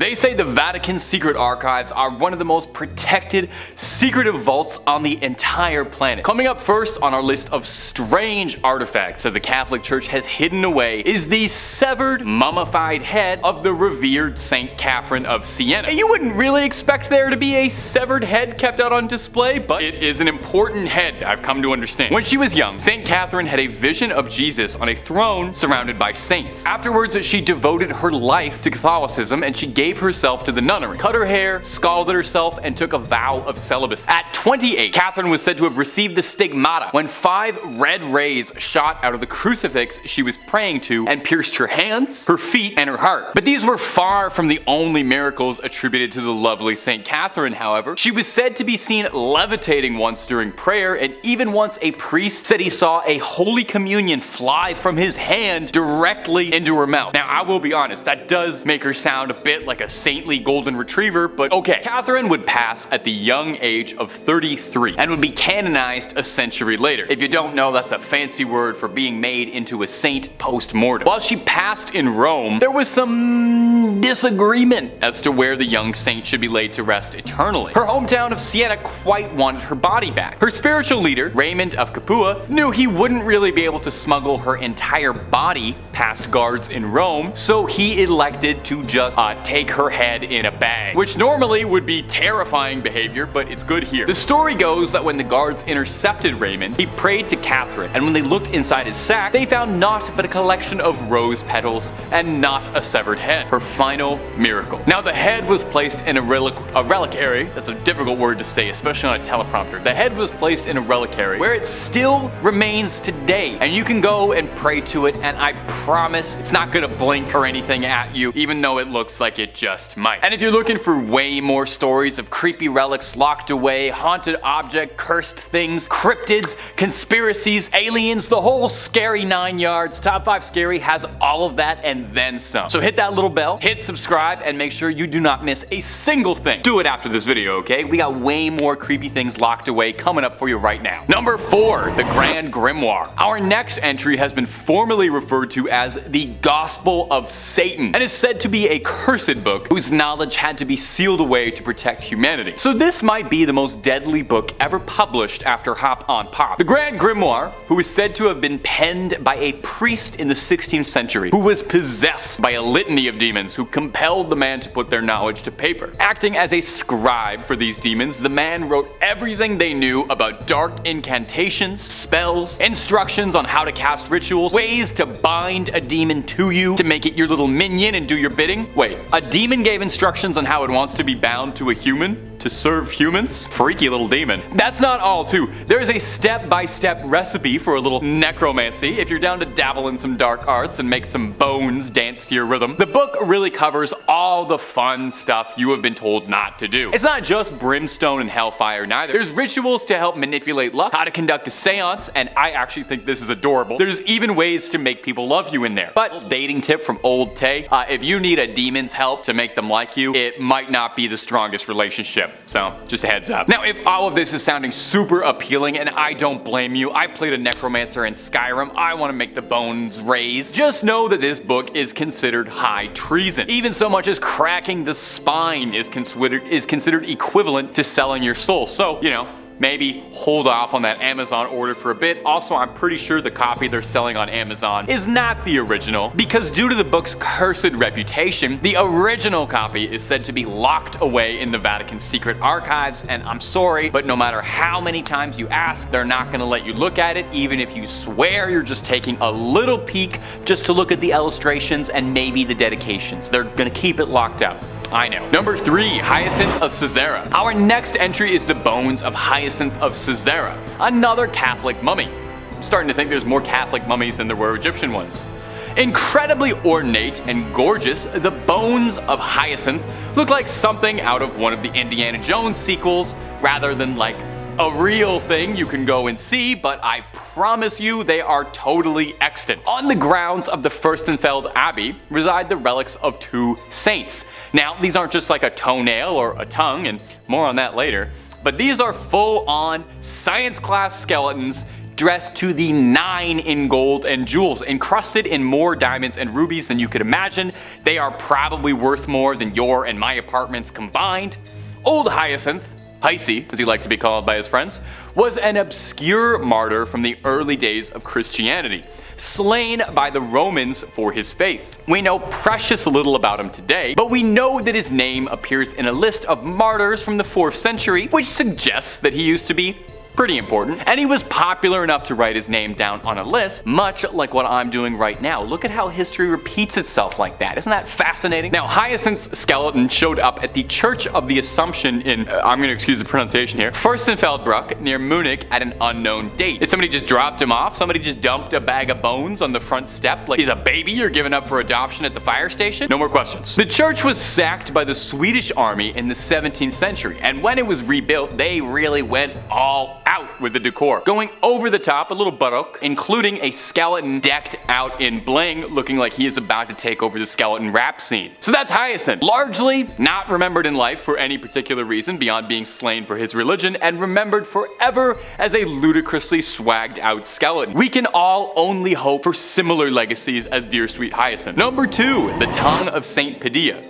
They say the Vatican's secret archives are one of the most protected, secretive vaults on the entire planet. Coming up first on our list of strange artifacts that the Catholic Church has hidden away is the severed, mummified head of the revered Saint Catherine of Sienna. You wouldn't really expect there to be a severed head kept out on display, but it is an important head, I've come to understand. When she was young, Saint Catherine had a vision of Jesus on a throne surrounded by saints. Afterwards, she devoted her life to Catholicism and she gave herself to the nunnery, cut her hair, scalded herself, and took a vow of celibacy. At 28, Catherine was said to have received the stigmata when 5 red rays shot out of the crucifix she was praying to and pierced her hands, her feet, and her heart. But these were far from the only miracles attributed to the lovely Saint Catherine, however. She was said to be seen levitating once during prayer, and even once a priest said he saw a Holy Communion fly from his hand directly into her mouth. Now, I will be honest, that does make her sound a bit like a saintly golden retriever, but okay. Catherine would pass at the young age of 33 and would be canonized a century later. If you don't know, that's a fancy word for being made into a saint post-mortem. While she passed in Rome, there was some disagreement as to where the young saint should be laid to rest eternally. Her hometown of Siena quite wanted her body back. Her spiritual leader, Raymond of Capua, knew he wouldn't really be able to smuggle her entire body past guards in Rome, so he elected to just take her head in a bag, which normally would be terrifying behavior, but it's good here. The story goes that when the guards intercepted Raymond, he prayed to Catherine, and when they looked inside his sack, they found naught but a collection of rose petals and not a severed head. Her final miracle. Now, the head was placed in a reliquary. That's a difficult word to say, especially on a teleprompter. The head was placed in a reliquary where it still remains today, and you can go and pray to it, and I promise it's not gonna blink or anything at you, even though it looks like it just might. And if you're looking for way more stories of creepy relics locked away, haunted object, cursed things, cryptids, conspiracies, aliens, the whole scary 9 yards, Top 5 Scary has all of that and then some. So hit that little bell, hit subscribe, and make sure you do not miss a single thing. Do it after this video, okay? We got way more creepy things locked away coming up for you right now. Number 4, the Grand Grimoire. Our next entry has been formally referred to as the Gospel of Satan and is said to be a cursed book whose knowledge had to be sealed away to protect humanity. So this might be the most deadly book ever published after Hop on Pop. The Grand Grimoire, who is said to have been penned by a priest in the 16th century who was possessed by a litany of demons who compelled the man to put their knowledge to paper. Acting as a scribe for these demons, the man wrote everything they knew about dark incantations, spells, instructions on how to cast rituals, ways to bind a demon to you to make it your little minion and do your bidding. Wait, a demon gave instructions on how it wants to be bound to a human? To serve humans? Freaky little demon. That's not all too. There is a step-by-step recipe for a little necromancy if you're down to dabble in some dark arts and make some bones dance to your rhythm. The book really covers all the fun stuff you have been told not to do. It's not just brimstone and hellfire neither. There's rituals to help manipulate luck, how to conduct a seance, and I actually think this is adorable. There's even ways to make people love you in there. But dating tip from old Tay, if you need a demon's help to make them like you, it might not be the strongest relationship. So, just a heads up. Now, if all of this is sounding super appealing, and I don't blame you, I played a necromancer in Skyrim, I want to make the bones raise, just know that this book is considered high treason. Even so much as cracking the spine is considered equivalent to selling your soul. So, you know, maybe hold off on that Amazon order for a bit. Also, I'm pretty sure the copy they're selling on Amazon is not the original, because due to the book's cursed reputation, the original copy is said to be locked away in the Vatican's secret archives, and I'm sorry, but no matter how many times you ask, they're not gonna let you look at it, even if you swear you're just taking a little peek just to look at the illustrations and maybe the dedications. They're gonna keep it locked up. I know. Number 3, Hiestin of Cesera. Our next entry is the bones of Hiestin of Cesera, another Catholic mummy. I'm starting to think there's more Catholic mummies than there were Egyptian ones. Incredibly ornate and gorgeous, the bones of Hiestin look like something out of one of the Indiana Jones sequels, rather than like a real thing you can go and see, but I promise you they are totally extant. On the grounds of the Fürstenfeld Abbey reside the relics of 2 saints. Now, these aren't just like a toenail or a tongue, and more on that later, but these are full-on science class skeletons dressed to the nine in gold and jewels, encrusted in more diamonds and rubies than you could imagine. They are probably worth more than your and my apartments combined. Old Hyacinth, Hisey, as he liked to be called by his friends, was an obscure martyr from the early days of Christianity, slain by the Romans for his faith. We know precious little about him today, but we know that his name appears in a list of martyrs from the 4th century, which suggests that he used to be pretty important, and he was popular enough to write his name down on a list, much like what I'm doing right now. Look at how history repeats itself like that. Isn't that fascinating? Now, Hyacinth's skeleton showed up at the Church of the Assumption in, I'm gonna excuse the pronunciation here, Fürstenfeldbruck near Munich at an unknown date. Did somebody just dropped him off? Somebody just dumped a bag of bones on the front step like he's a baby you're giving up for adoption at the fire station? No more questions. The church was sacked by the Swedish army in the 17th century, and when it was rebuilt, they really went all out with the decor, going over the top, a little baroque, including a skeleton decked out in bling, looking like he is about to take over the skeleton rap scene. So that's Hyacinth, largely not remembered in life for any particular reason beyond being slain for his religion, and remembered forever as a ludicrously swagged out skeleton. We can all only hope for similar legacies as dear sweet Hyacinth. Number 2, the tongue of Saint Padilla.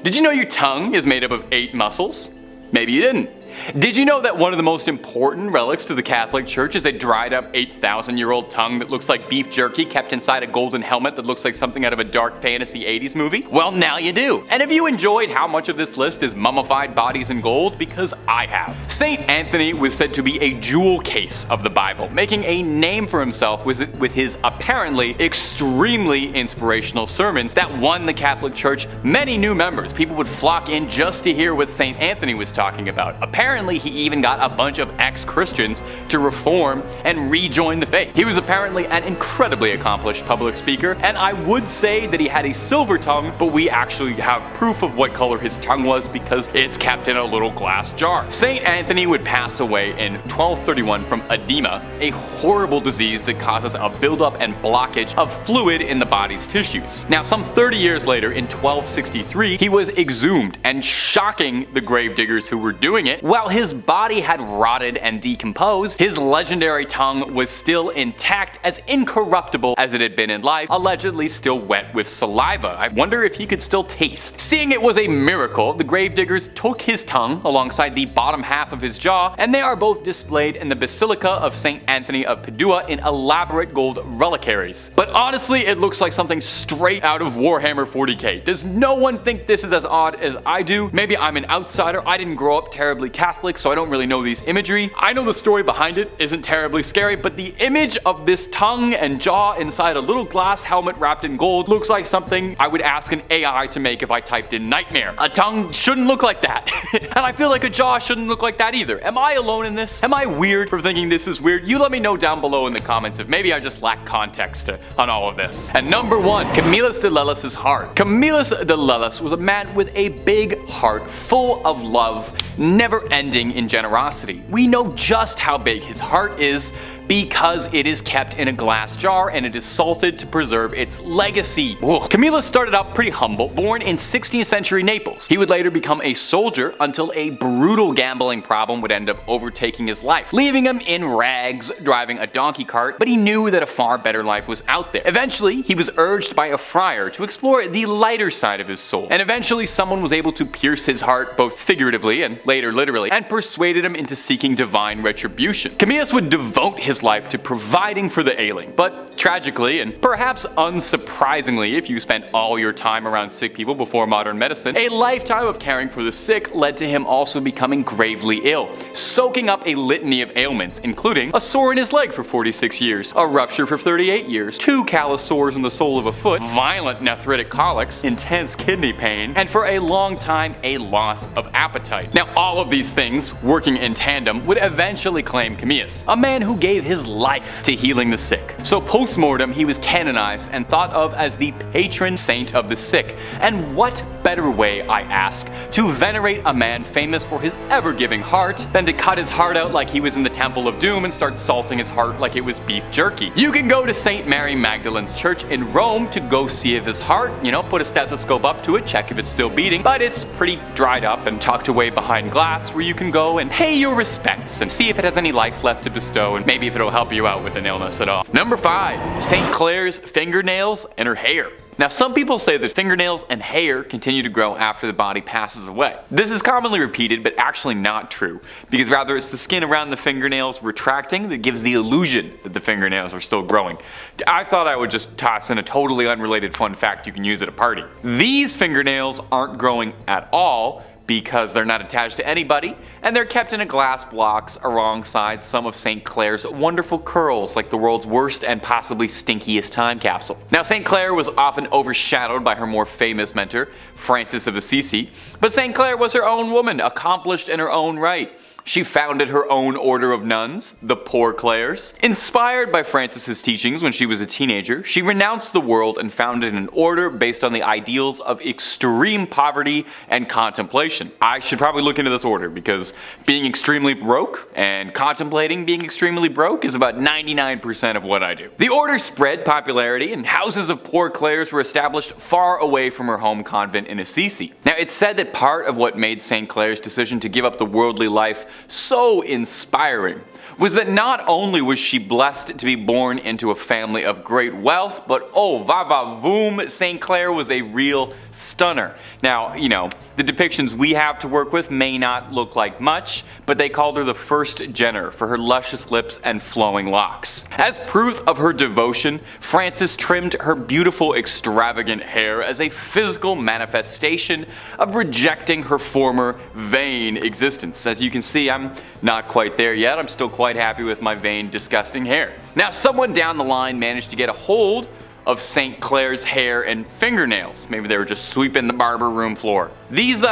Did you know your tongue is made up of 8 muscles? Maybe you didn't. Did you know that one of the most important relics to the Catholic Church is a dried up 8,000-year-old tongue that looks like beef jerky kept inside a golden helmet that looks like something out of a dark fantasy 80s movie? Well, now you do. And have you enjoyed how much of this list is mummified bodies in gold? Because I have. St. Anthony was said to be a jewel case of the Bible, making a name for himself with his apparently extremely inspirational sermons that won the Catholic Church many new members. People would flock in just to hear what St. Anthony was talking about. Apparently, he even got a bunch of ex-Christians to reform and rejoin the faith. He was apparently an incredibly accomplished public speaker, and I would say that he had a silver tongue, but we actually have proof of what color his tongue was because it's kept in a little glass jar. St. Anthony would pass away in 1231 from edema, a horrible disease that causes a buildup and blockage of fluid in the body's tissues. Now, some 30 years later, in 1263, he was exhumed, and shocking the gravediggers who were doing it, while his body had rotted and decomposed, his legendary tongue was still intact, as incorruptible as it had been in life, allegedly still wet with saliva. I wonder if he could still taste. Seeing it was a miracle, the gravediggers took his tongue alongside the bottom half of his jaw, and they are both displayed in the Basilica of St. Anthony of Padua in elaborate gold reliquaries. But honestly, it looks like something straight out of Warhammer 40k. Does no one think this is as odd as I do? Maybe I'm an outsider. I didn't grow up terribly Catholic, so I don't really know these imagery. I know the story behind it isn't terribly scary, but the image of this tongue and jaw inside a little glass helmet wrapped in gold looks like something I would ask an AI to make if I typed in nightmare. A tongue shouldn't look like that. And I feel like a jaw shouldn't look like that either. Am I alone in this? Am I weird for thinking this is weird? You let me know down below in the comments if maybe I just lack context on all of this. And number 1, Camillus de Lellis' heart. Camillus de Lellis was a man with a big heart, full of love, never ending in generosity. We know just how big his heart is because it is kept in a glass jar and it is salted to preserve its legacy. Whoa. Camillus started out pretty humble, born in 16th century Naples. He would later become a soldier until a brutal gambling problem would end up overtaking his life, leaving him in rags driving a donkey cart, but he knew that a far better life was out there. Eventually, he was urged by a friar to explore the lighter side of his soul, and eventually someone was able to pierce his heart both figuratively and later literally, and persuaded him into seeking divine retribution. Camillus would devote his life to providing for the ailing, but tragically, and perhaps unsurprisingly if you spent all your time around sick people before modern medicine, a lifetime of caring for the sick led to him also becoming gravely ill, soaking up a litany of ailments, including a sore in his leg for 46 years, a rupture for 38 years, 2 callous sores in the sole of a foot, violent nephritic colics, intense kidney pain, and for a long time a loss of appetite. Now, all of these things, working in tandem, would eventually claim Camillus, a man who gave his life to healing the sick. So post-mortem, he was canonized and thought of as the patron saint of the sick. And what better way, I ask, to venerate a man famous for his ever-giving heart than to cut his heart out like he was in the Temple of Doom and start salting his heart like it was beef jerky. You can go to St. Mary Magdalene's church in Rome to go see if his heart, put a stethoscope up to it, check if it's still beating, but it's pretty dried up and tucked away behind glass where where you can go and pay your respects and see if it has any life left to bestow, and maybe if it'll help you out with an illness at all. Number 5. St. Clare's fingernails and her hair. Now, some people say that fingernails and hair continue to grow after the body passes away. This is commonly repeated, but actually not true, because rather it's the skin around the fingernails retracting that gives the illusion that the fingernails are still growing. I thought I would just toss in a totally unrelated fun fact you can use at a party. These fingernails aren't growing at all, because they're not attached to anybody, and they're kept in a glass box alongside some of St. Clare's wonderful curls, like the world's worst and possibly stinkiest time capsule. Now, St. Clare was often overshadowed by her more famous mentor, Francis of Assisi, but St. Clare was her own woman, accomplished in her own right. She founded her own order of nuns, the Poor Clares. Inspired by Francis's teachings when she was a teenager, she renounced the world and founded an order based on the ideals of extreme poverty and contemplation. I should probably look into this order, because being extremely broke and contemplating being extremely broke is about 99% of what I do. The order spread popularity, and houses of Poor Clares were established far away from her home convent in Assisi. Now, it's said that part of what made St. Clare's decision to give up the worldly life so inspiring was that not only was she blessed to be born into a family of great wealth, but oh va va voom, St. Clare was a real stunner. Now, you know, the depictions we have to work with may not look like much, but they called her the first Jenner for her luscious lips and flowing locks. As proof of her devotion, Francis trimmed her beautiful extravagant hair as a physical manifestation of rejecting her former vain existence. As you can see, I'm not quite there yet. I'm still quite happy with my vain, disgusting hair. Now, someone down the line managed to get a hold of St. Clare's hair and fingernails. Maybe they were just sweeping the barber room floor. These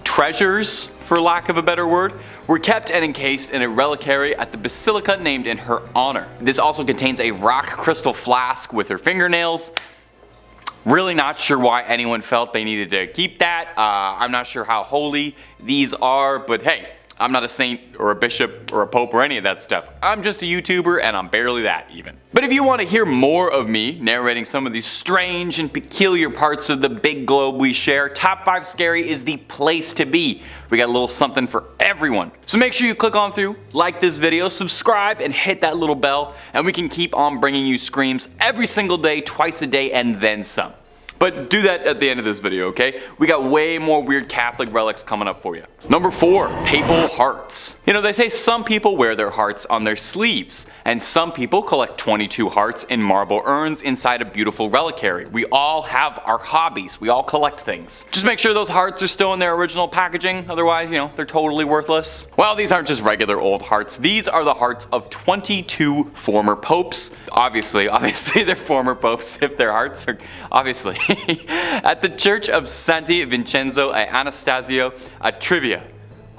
treasures, for lack of a better word, were kept and encased in a reliquary at the basilica named in her honor. This also contains a rock crystal flask with her fingernails. Really not sure why anyone felt they needed to keep that. I'm not sure how holy these are, but hey, I'm not a saint or a bishop or a pope or any of that stuff. I'm just a YouTuber, and I'm barely that even. But if you want to hear more of me narrating some of these strange and peculiar parts of the big globe we share, Top 5 Scary is the place to be. We got a little something for everyone. So make sure you click on through, like this video, subscribe, and hit that little bell, and we can keep on bringing you screams every single day, twice a day, and then some. But do that at the end of this video, okay? We got way more weird Catholic relics coming up for you. Number 4, papal hearts. You know, they say some people wear their hearts on their sleeves, and some people collect 22 hearts in marble urns inside a beautiful reliquary. We all have our hobbies. We all collect things. Just make sure those hearts are still in their original packaging, otherwise, you know, they're totally worthless. Well, these aren't just regular old hearts. These are the hearts of 22 former popes. Obviously they're former popes if their hearts are, obviously. At the Church of Santi Vincenzo e Anastasio a Trivia.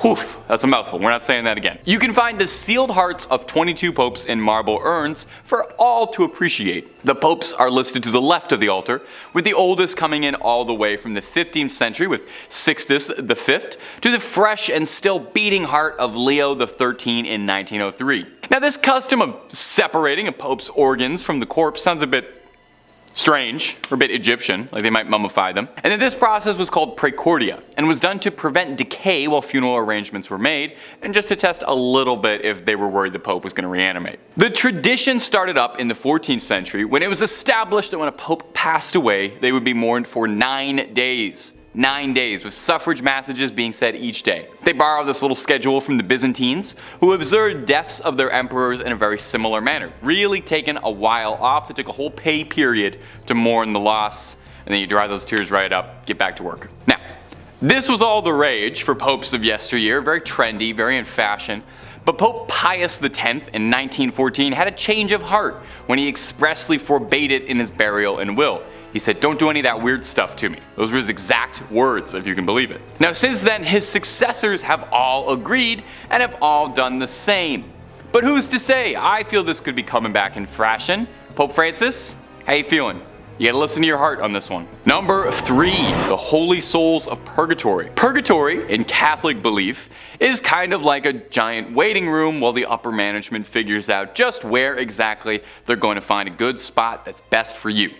Oof, that's a mouthful. We're not saying that again. You can find the sealed hearts of 22 popes in marble urns for all to appreciate. The popes are listed to the left of the altar, with the oldest coming in all the way from the 15th century with Sixtus V to the fresh and still beating heart of Leo XIII in 1903. Now, this custom of separating a pope's organs from the corpse sounds a bit strange, or a bit Egyptian, like they might mummify them. And then this process was called praecordia, and was done to prevent decay while funeral arrangements were made, and just to test a little bit if they were worried the Pope was going to reanimate. The tradition started up in the 14th century when it was established that when a Pope passed away, they would be mourned for 9 days. 9 days, with suffrage massages being said each day. They borrowed this little schedule from the Byzantines, who observed deaths of their emperors in a very similar manner. Really taken a while off. They took a whole pay period to mourn the loss, and then you dry those tears right up, get back to work. Now, this was all the rage for popes of yesteryear, very trendy, very in fashion. But Pope Pius X in 1914 had a change of heart when he expressly forbade it in his burial and will. He said, "Don't do any of that weird stuff to me." Those were his exact words, if you can believe it. Now, since then, his successors have all agreed and have all done the same. But who's to say? I feel this could be coming back in fashion. Pope Francis, how you feeling? You gotta listen to your heart on this one. Number 3, the Holy Souls of Purgatory. Purgatory, in Catholic belief, is kind of like a giant waiting room while the upper management figures out just where exactly they're going to find a good spot that's best for you.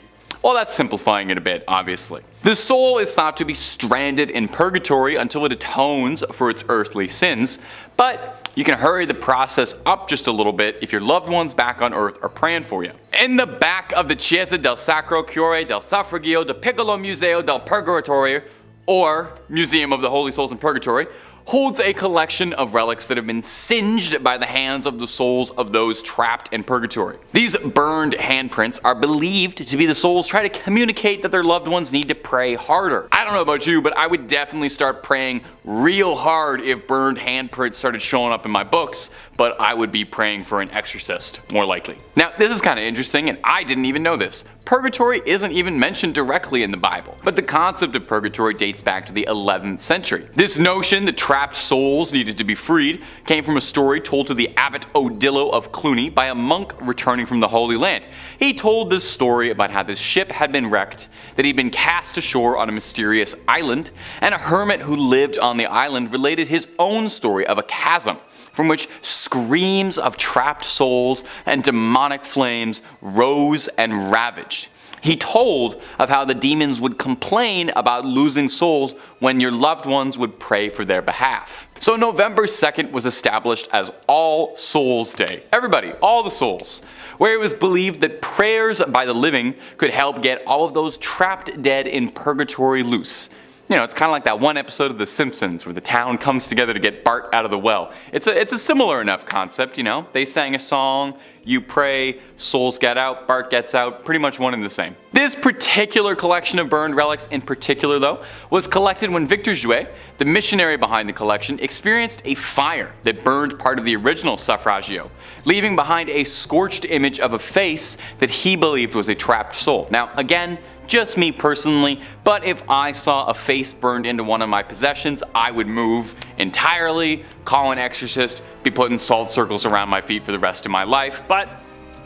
Well, that's simplifying it a bit, obviously. The soul is thought to be stranded in purgatory until it atones for its earthly sins, but you can hurry the process up just a little bit if your loved ones back on earth are praying for you. In the back of the Chiesa del Sacro Cuore del Suffragio del Piccolo Museo del Purgatorio, or Museum of the Holy Souls in Purgatory, holds a collection of relics that have been singed by the hands of the souls of those trapped in purgatory. These burned handprints are believed to be the souls trying to communicate that their loved ones need to pray harder. I don't know about you, but I would definitely start praying real hard if burned handprints started showing up in my books, but I would be praying for an exorcist, more likely. Now, this is kind of interesting, and I didn't even know this. Purgatory isn't even mentioned directly in the Bible, but the concept of purgatory dates back to the 11th century. This notion that trapped souls needed to be freed came from a story told to the Abbot Odilo of Cluny by a monk returning from the Holy Land. He told this story about how this ship had been wrecked, that he'd been cast ashore on a mysterious island, and a hermit who lived on the island related his own story of a chasm from which screams of trapped souls and demonic flames rose and ravaged. He told of how the demons would complain about losing souls when your loved ones would pray for their behalf. So November 2nd was established as All Souls Day. Everybody, all the souls. Where it was believed that prayers by the living could help get all of those trapped dead in purgatory loose. You know, it's kind of like that one episode of The Simpsons where the town comes together to get Bart out of the well. It's a similar enough concept, you know. They sang a song, you pray, souls get out, Bart gets out, pretty much one and the same. This particular collection of burned relics in particular, though, was collected when Victor Jouet, the missionary behind the collection, experienced a fire that burned part of the original suffragio, leaving behind a scorched image of a face that he believed was a trapped soul. Now, again, just me personally, but if I saw a face burned into one of my possessions, I would move entirely, call an exorcist, be putting salt circles around my feet for the rest of my life, but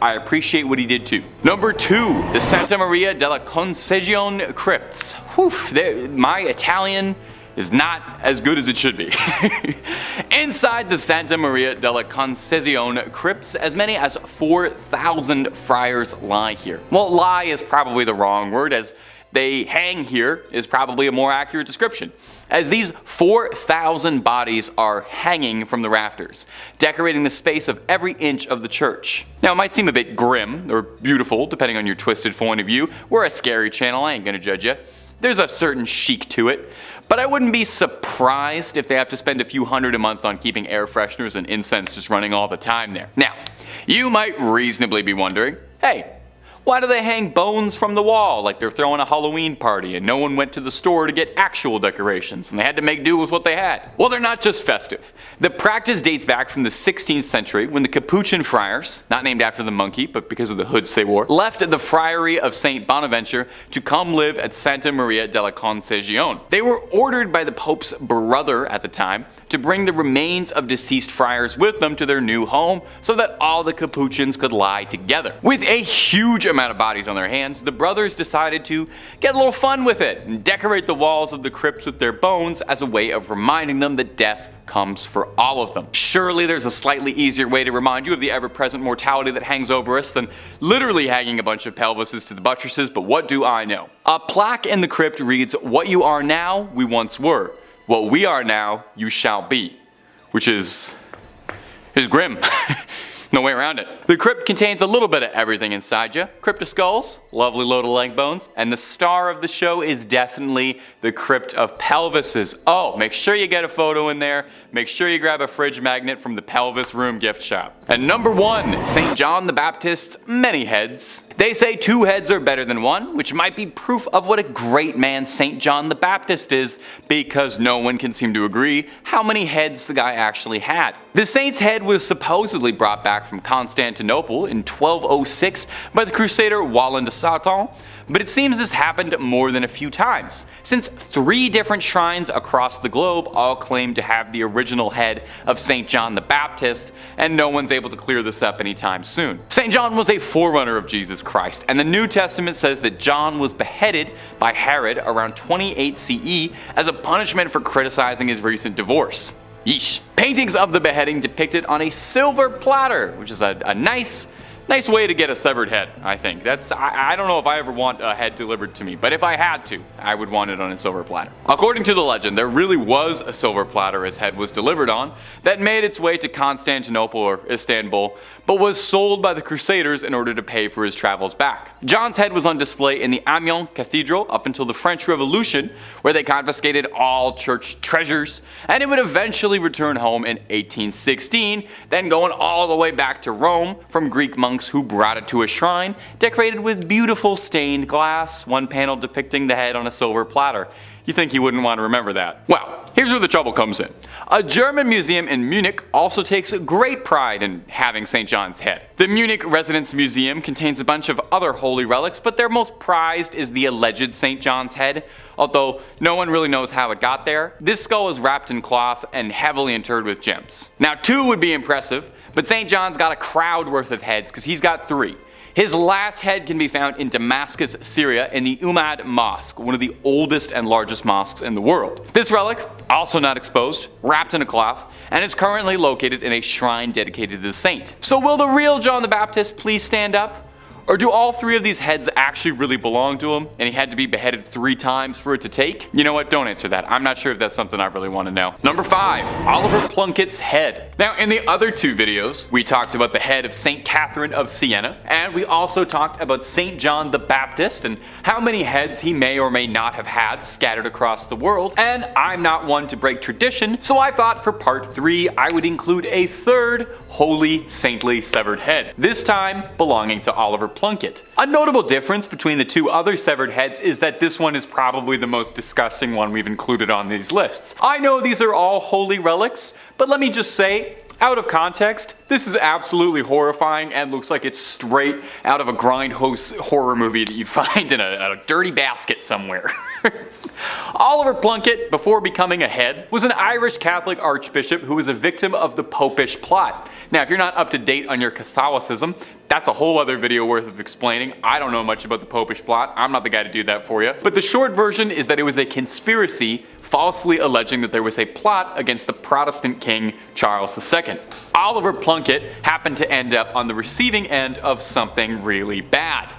I appreciate what he did too. Number 2, the Santa Maria della Concision crypts. Whew, my Italian is not as good as it should be. Inside the Santa Maria della Concision crypts, as many as 4,000 friars lie here. Well, lie is probably the wrong word, as they hang here is probably a more accurate description, as these 4,000 bodies are hanging from the rafters, decorating the space of every inch of the church. Now, it might seem a bit grim or beautiful, depending on your twisted point of view. We're a scary channel, I ain't gonna judge you. There's a certain chic to it. But I wouldn't be surprised if they have to spend a few hundred a month on keeping air fresheners and incense just running all the time there. Now, you might reasonably be wondering, hey, why do they hang bones from the wall like they're throwing a Halloween party and no one went to the store to get actual decorations and they had to make do with what they had? Well, they're not just festive. The practice dates back from the 16th century when the Capuchin friars, not named after the monkey but because of the hoods they wore, left the friary of St. Bonaventure to come live at Santa Maria della Concision. They were ordered by the Pope's brother at the time to bring the remains of deceased friars with them to their new home so that all the Capuchins could lie together. With a huge amount of bodies on their hands, the brothers decided to get a little fun with it and decorate the walls of the crypts with their bones as a way of reminding them that death comes for all of them. Surely there's a slightly easier way to remind you of the ever-present mortality that hangs over us than literally hanging a bunch of pelvises to the buttresses, but what do I know? A plaque in the crypt reads, "What you are now, we once were. What we are now, you shall be," which is grim. No way around it. The crypt contains a little bit of everything inside you. Crypt of skulls, lovely load of leg bones, and the star of the show is definitely the crypt of pelvises. Oh, make sure you get a photo in there. Make sure you grab a fridge magnet from the Pelvis Room gift shop. And number 1, St. John the Baptist's many heads. They say 2 heads are better than 1, which might be proof of what a great man St. John the Baptist is, because no one can seem to agree how many heads the guy actually had. The saint's head was supposedly brought back from Constantinople in 1206 by the crusader Wallen de Satan, but it seems this happened more than a few times, since 3 different shrines across the globe all claim to have the original head of St. John the Baptist, and no one's able to clear this up anytime soon. St. John was a forerunner of Jesus Christ, and the New Testament says that John was beheaded by Herod around 28 CE as a punishment for criticizing his recent divorce. Yeesh. Paintings of the beheading depicted on a silver platter, which is a nice Nice way to get a severed head, I think. I don't know if I ever want a head delivered to me, but if I had to, I would want it on a silver platter. According to the legend, there really was a silver platter his head was delivered on that made its way to Constantinople or Istanbul, but was sold by the Crusaders in order to pay for his travels back. John's head was on display in the Amiens Cathedral up until the French Revolution, where they confiscated all church treasures, and it would eventually return home in 1816, then going all the way back to Rome from Greek monks who brought it to a shrine decorated with beautiful stained glass, one panel depicting the head on a silver platter. You think you wouldn't want to remember that? Well, here's where the trouble comes in. A German museum in Munich also takes great pride in having St. John's head. The Munich Residence Museum contains a bunch of other holy relics, but their most prized is the alleged St. John's head, although no one really knows how it got there. This skull is wrapped in cloth and heavily interred with gems. Now, 2 would be impressive, but St. John's got a crowd worth of heads because he's got 3. His last head can be found in Damascus, Syria in the Umayyad Mosque, one of the oldest and largest mosques in the world. This relic, also not exposed, wrapped in a cloth, and is currently located in a shrine dedicated to the saint. So will the real John the Baptist please stand up? Or do all 3 of these heads actually really belong to him, and he had to be beheaded 3 times for it to take? You know what, don't answer that. I'm not sure if that's something I really want to know. Number 5, Oliver Plunkett's head. Now, in the other 2 videos, we talked about the head of St. Catherine of Sienna, and we also talked about St. John the Baptist and how many heads he may or may not have had scattered across the world. And I'm not one to break tradition, so I thought for part 3 I would include a 3rd holy saintly severed head, this time belonging to Oliver Plunkett. A notable difference between the 2 other severed heads is that this one is probably the most disgusting one we've included on these lists. I know these are all holy relics, but let me just say, out of context, this is absolutely horrifying and looks like it's straight out of a grindhouse horror movie that you'd find in a dirty basket somewhere. Oliver Plunkett, before becoming a head, was an Irish Catholic archbishop who was a victim of the Popish plot. Now, if you're not up to date on your Catholicism, that's a whole other video worth of explaining. I don't know much about the Popish plot. I'm not the guy to do that for you. But the short version is that it was a conspiracy falsely alleging that there was a plot against the Protestant king Charles II. Oliver Plunkett happened to end up on the receiving end of something really bad.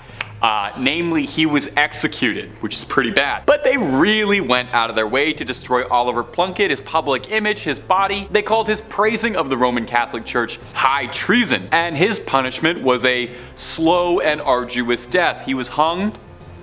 Namely, he was executed, which is pretty bad. But they really went out of their way to destroy Oliver Plunkett, his public image, his body. They called his praising of the Roman Catholic Church high treason, and his punishment was a slow and arduous death. He was hung,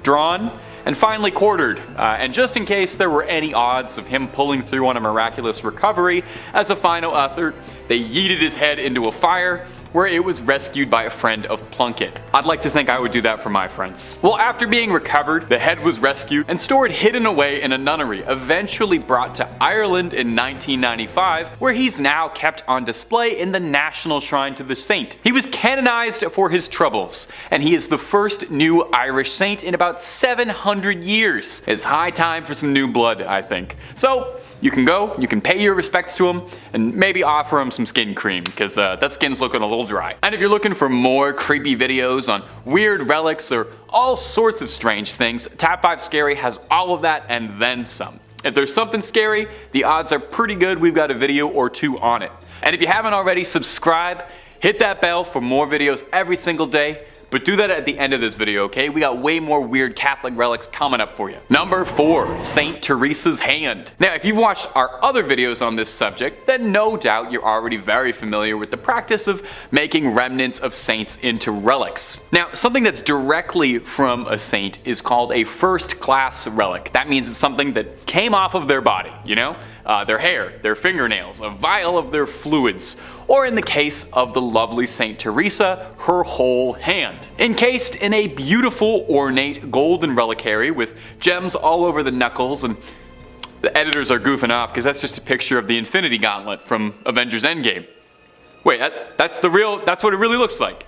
drawn, and finally quartered. And just in case there were any odds of him pulling through on a miraculous recovery, as a final effort, they yeeted his head into a fire, where it was rescued by a friend of Plunkett. I'd like to think I would do that for my friends. Well, after being recovered, the head was rescued and stored hidden away in a nunnery, eventually brought to Ireland in 1995, where he's now kept on display in the National Shrine to the Saint. He was canonized for his troubles, and he is the first new Irish saint in about 700 years. It's high time for some new blood, I think. So, you can go, you can pay your respects to him, and maybe offer him some skin cream, because that skin's looking a little dry. And if you're looking for more creepy videos on weird relics or all sorts of strange things, Top 5 Scary has all of that and then some. If there's something scary, the odds are pretty good we've got a video or 2 on it. And if you haven't already, subscribe, hit that bell for more videos every single day. But do that at the end of this video, okay? We got way more weird Catholic relics coming up for you. Number 4, St. Teresas Hand. Now, if you've watched our other videos on this subject, then no doubt you're already very familiar with the practice of making remnants of saints into relics. Now, something that's directly from a saint is called a first-class relic. That means it's something that came off of their body, you know? Their hair, their fingernails, a vial of their fluids, or in the case of the lovely St. Teresa, her whole hand. Encased in a beautiful, ornate golden reliquary with gems all over the knuckles, and the editors are goofing off because that's just a picture of the Infinity Gauntlet from Avengers Endgame. Wait, that's what it really looks like.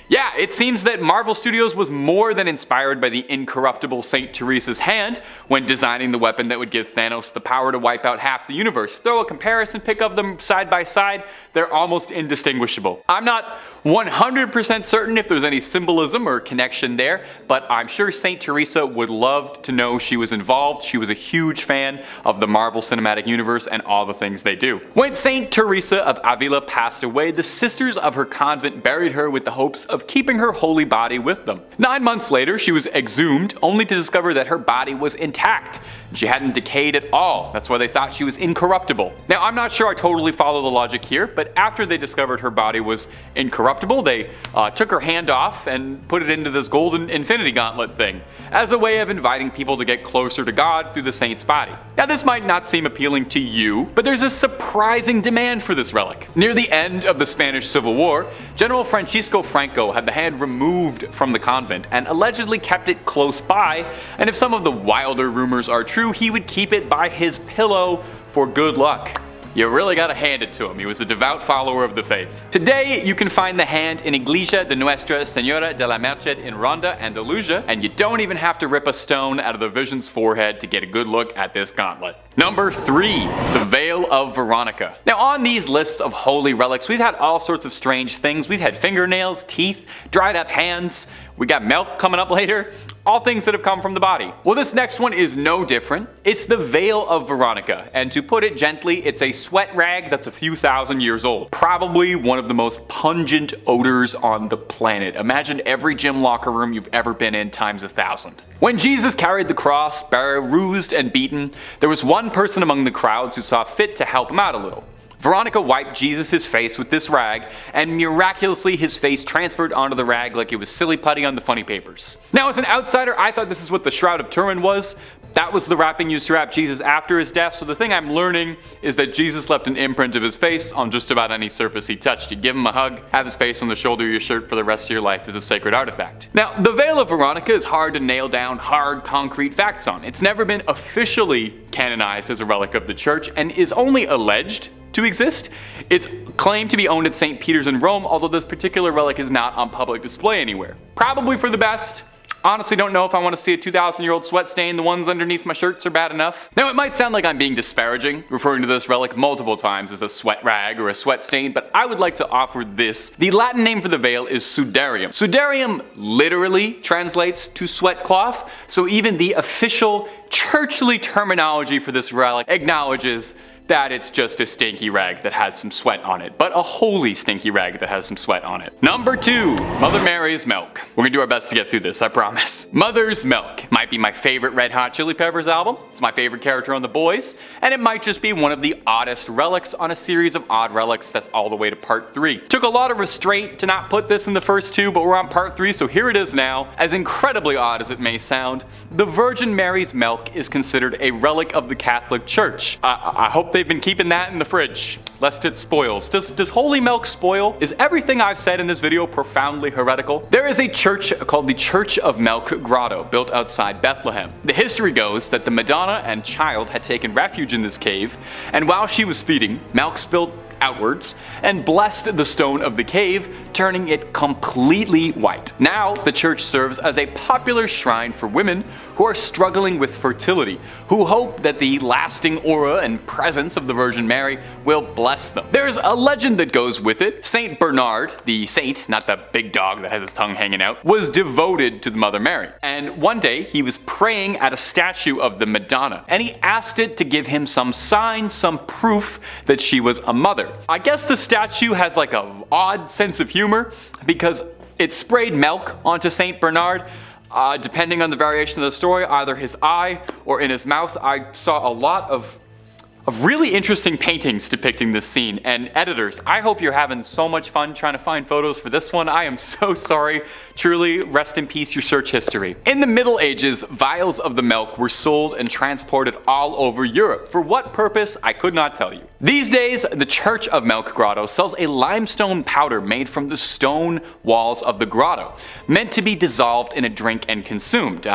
Yeah, it seems that Marvel Studios was more than inspired by the incorruptible St. Teresa's hand when designing the weapon that would give Thanos the power to wipe out half the universe. Throw a comparison pic of them side by side, they're almost indistinguishable. I'm not 100% certain if there's any symbolism or connection there, but I'm sure Saint Teresa would love to know she was involved. She was a huge fan of the Marvel Cinematic Universe and all the things they do. When Saint Teresa of Avila passed away, the sisters of her convent buried her with the hopes of keeping her holy body with them. 9 months later, she was exhumed, only to discover that her body was intact. She hadn't decayed at all. That's why they thought she was incorruptible. Now, I'm not sure I totally follow the logic here, but after they discovered her body was incorruptible, they took her hand off and put it into this golden infinity gauntlet thing, as a way of inviting people to get closer to God through the saint's body. Now, this might not seem appealing to you, but there's a surprising demand for this relic. Near the end of the Spanish Civil War, General Francisco Franco had the hand removed from the convent and allegedly kept it close by, and if some of the wilder rumors are true, he would keep it by his pillow for good luck. You really gotta hand it to him. He was a devout follower of the faith. Today, you can find the hand in Iglesia de Nuestra Señora de la Merced in Ronda, Andalusia, and you don't even have to rip a stone out of the Vision's forehead to get a good look at this gauntlet. Number 3. The Veil of Veronica. Now, on these lists of holy relics, we've had all sorts of strange things. We've had fingernails, teeth, dried up hands, we got milk coming up later. All things that have come from the body. Well, this next one is no different. It's the Veil of Veronica, and to put it gently, it's a sweat rag that's a few thousand years old. Probably one of the most pungent odors on the planet. Imagine every gym locker room you've ever been in times 1,000. When Jesus carried the cross, bruised and beaten, there was one person among the crowds who saw fit to help him out a little. Veronica wiped Jesus' face with this rag, and miraculously his face transferred onto the rag like it was silly putty on the funny papers. Now, as an outsider, I thought this is what the Shroud of Turin was. That was the wrapping used to wrap Jesus after his death, so the thing I'm learning is that Jesus left an imprint of his face on just about any surface he touched. You give him a hug, have his face on the shoulder of your shirt for the rest of your life as a sacred artifact. Now, the Veil of Veronica is hard to nail down hard, concrete facts on. It's never been officially canonized as a relic of the church, and is only alleged to exist. It's claimed to be owned at St. Peter's in Rome, although this particular relic is not on public display anywhere. Probably for the best. Honestly, don't know if I want to see a 2,000-year-old sweat stain. The ones underneath my shirts are bad enough. Now, it might sound like I'm being disparaging, referring to this relic multiple times as a sweat rag or a sweat stain, but I would like to offer this. The Latin name for the veil is sudarium. Sudarium literally translates to sweat cloth, so even the official churchly terminology for this relic acknowledges that it's just a stinky rag that has some sweat on it, but a holy stinky rag that has some sweat on it. Number 2, Mother Mary's milk. We're gonna do our best to get through this, I promise. Mother's Milk might be my favorite Red Hot Chili Peppers album, it's my favorite character on The Boys, and it might just be one of the oddest relics on a series of odd relics that's all the way to part 3. Took a lot of restraint to not put this in the first 2, but we're on part 3, so here it is now. As incredibly odd as it may sound, the Virgin Mary's milk is considered a relic of the Catholic Church. I hope they've been keeping that in the fridge, lest it spoils. Does holy milk spoil? Is everything I've said in this video profoundly heretical? There is a church called the Church of Milk Grotto, built outside Bethlehem. The history goes that the Madonna and Child had taken refuge in this cave, and while she was feeding, milk spilled outwards and blessed the stone of the cave, turning it completely white. Now, the church serves as a popular shrine for women who are struggling with fertility, who hope that the lasting aura and presence of the Virgin Mary will bless them. There's a legend that goes with it. Saint Bernard, the saint, not the big dog that has his tongue hanging out, was devoted to the Mother Mary. And one day, he was praying at a statue of the Madonna, and he asked it to give him some sign, some proof that she was a mother. I guess the statue has like an odd sense of humor because it sprayed milk onto Saint Bernard. Depending on the variation of the story, either his eye or in his mouth. I saw a lot of really interesting paintings depicting this scene, and editors, I hope you're having so much fun trying to find photos for this one. I am so sorry. Truly, rest in peace your search history. In the Middle Ages, vials of the milk were sold and transported all over Europe. For what purpose, I could not tell you. These days, the Church of Milk Grotto sells a limestone powder made from the stone walls of the grotto, meant to be dissolved in a drink and consumed.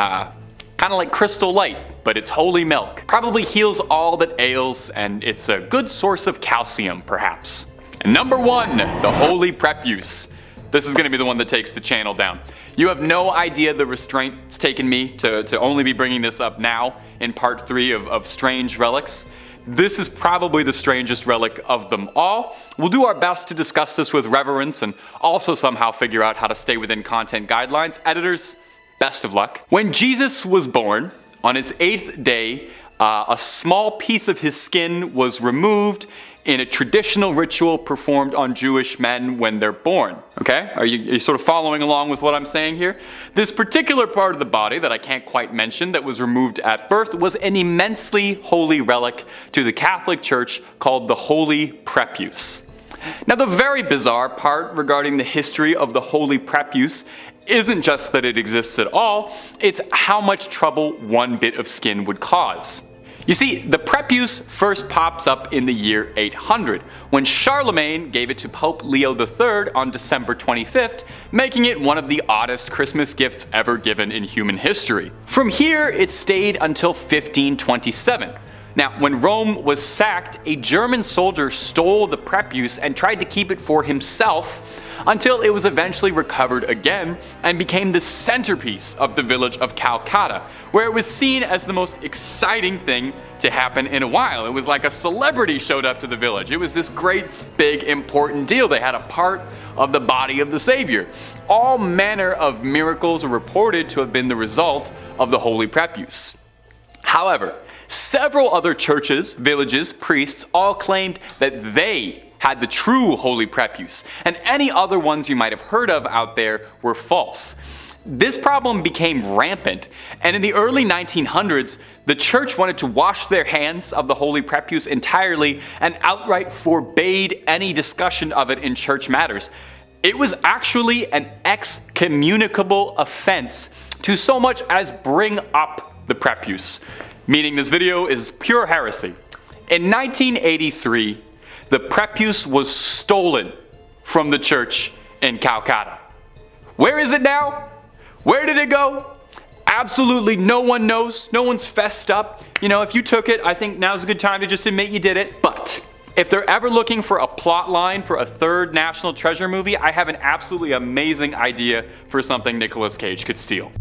Kind of like Crystal Light, but it's holy milk. Probably heals all that ails, and it's a good source of calcium, perhaps. And number 1, the Holy Prepuse. This is going to be the one that takes the channel down. You have no idea the restraint it's taken me to only be bringing this up now in part 3 of Strange Relics. this is probably the strangest relic of them all. We'll do our best to discuss this with reverence and also somehow figure out how to stay within content guidelines. Editors, best of luck. When Jesus was born, on his 8th day, a small piece of his skin was removed in a traditional ritual performed on Jewish men when they're born. Okay? Are you sort of following along with what I'm saying here? This particular part of the body that I can't quite mention that was removed at birth was an immensely holy relic to the Catholic Church called the Holy Prepuse. Now, the very bizarre part regarding the history of the Holy Prepuse isn't just that it exists at all, it's how much trouble one bit of skin would cause. You see, the Prepuse first pops up in the year 800, when Charlemagne gave it to Pope Leo III on December 25th, making it one of the oddest Christmas gifts ever given in human history. From here, it stayed until 1527. Now, when Rome was sacked, a German soldier stole the Prepuse and tried to keep it for himself until it was eventually recovered again and became the centerpiece of the village of Calcutta, where it was seen as the most exciting thing to happen in a while. It was like a celebrity showed up to the village. It was this great, big, important deal. They had a part of the body of the Savior. All manner of miracles are reported to have been the result of the Holy Prepuse. However, several other churches, villages, priests all claimed that they had the true Holy Prepuse, and any other ones you might have heard of out there were false. This problem became rampant, and in the early 1900s, the church wanted to wash their hands of the Holy Prepuse entirely and outright forbade any discussion of it in church matters. It was actually an excommunicable offense to so much as bring up the Prepuse, meaning this video is pure heresy. In 1983, the Prepuse was stolen from the church in Calcutta. Where is it now? Where did it go? Absolutely no one knows. No one's fessed up. You know, if you took it, I think now's a good time to just admit you did it. But if they're ever looking for a plot line for a third National Treasure movie, I have an absolutely amazing idea for something Nicolas Cage could steal.